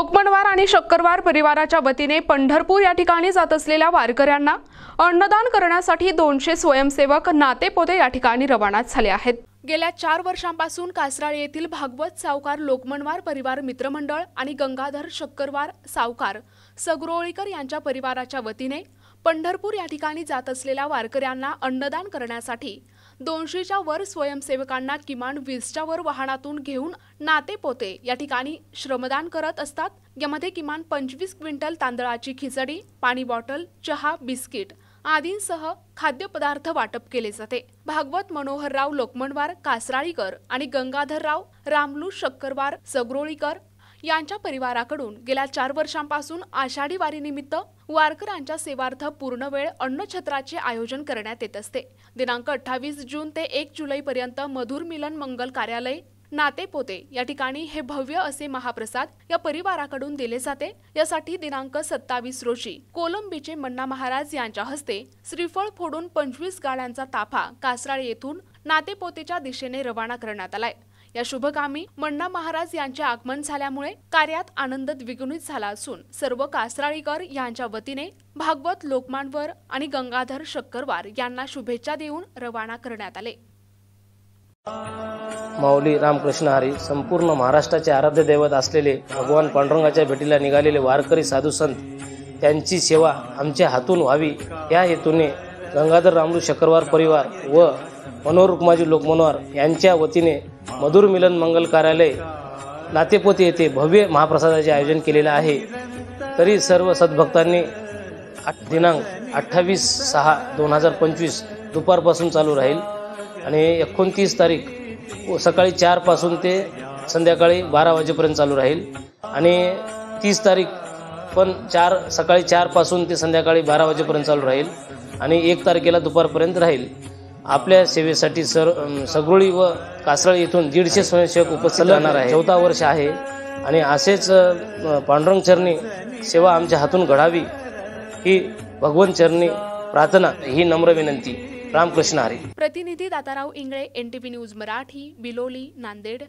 लोकमनवार आणि शक्करवार परिवाराच्या वतीने पंढरपूर या ठिकाणी जात असलेल्या वारकऱ्यांना अन्नदान करण्यासाठी 200 स्वयंसेवक नातेपोते या ठिकाणी रवाना झाले आहेत। गेल्या 4 वर्षांपासून कासराळी येथील भागवत सावकार लोकमनवार परिवार मित्रमंडळ आणि गंगाधर शक्करवार सावकार सगरोळीकर यांच्या परिवाराच्या वतीने पंढरपूर या ठिकाणी जात असलेल्या वारकऱ्यांना अन्नदान करण्यासाठी 200च्या वर स्वयंसेवकांना किमान 20च्या वर वाहनातून घेऊन नातेपोते या ठिकाणी श्रमदान करत असतात। यामध्ये किमान 25 क्विंटल तांदळाची खिचडी, पाणी बॉटल, चहा, बिस्किट आदींसह खाद्यपदार्थ वाटप केले जाते। भागवत मनोहरराव लोकमनवार कासराळीकर आणि गंगाधरराव रामलू शक्करवार सगरोळीकर यांच्या परिवाराकडून गेल्या 4 वर्षांपासून आषाढी वारीनिमित्त वारकऱ्यांच्या सेवार्थ पूर्णवेळ अन्नछत्राचे आयोजन करण्यात येत असते। दिनांक 28 जून ते 1 जुलै पर्यंत मधुर मिलन मंगल कार्यालय नातेपोते या ठिकाणी हे भव्य असे महाप्रसाद या परिवाराकडून दिले जाते। यासाठी दिनांक 27 रोजी कोलंबीचे मन्ना महाराज यांच्या हस्ते श्रीफळ फोडून 25 गाड्यांचा ताफा कासराळी येथून नातेपोतेच्या दिशेने रवाना करण्यात आलाय। या शुभकामी मन्ना महाराज यांचे आगमन झाल्यामुळे कार्यात आनंद द्विगुणित झाला असून सर्व कासराळीकर यांच्या वतीने भागवत लोकमनवार आणि गंगाधर शक्करवार यांना शुभेच्छा देऊन रवाना करण्यात आले। माऊली रामकृष्ण हरी संपूर्ण महाराष्ट्राचे आराध्य दैवत असलेले भगवान पांडुरंगाच्या भेटीला निघालेले वारकरी साधू संत त्यांची सेवा आमच्या हातून व्हावी या हेतूने गंगाधर रामलू शक्करवार परिवार व मनोहर रुक्माजी लोकमनवार यांच्या वतीने मधुर मिलन मंगल कार्यालय नातेपोते येथे भव्य महाप्रसादाचे आयोजन केलेले आहे। तरी सर्व सद्भक्तांनी दिनांक 28/6/2025 दुपारपासून चालू राहील आणि 29 तारीख सकाळी 4 पासून ते संध्याकाळी 12 वाजेपर्यंत चालू राहील आणि 30 तारीख पण सकाळी 4 पासून ते संध्याकाळी 12 वाजेपर्यंत चालू राहील आणि 1 तारखेला दुपारपर्यंत राहील। आपल्या सेवेसाठी सगरोळी व कासराळी येथून 150 स्वयंसेवक उपस्थित राहणार आहे। 4था वर्ष आहे आणि असेच पांडुरंग चरणी सेवा आमच्या हातून घडावी ही भगवंत चरणी प्रार्थना ही नम्र विनंती। रामकृष्ण हरी। प्रतिनिधी दाताराव इंगळे, NTV न्यूज मराठी, बिलोली, नांदेड।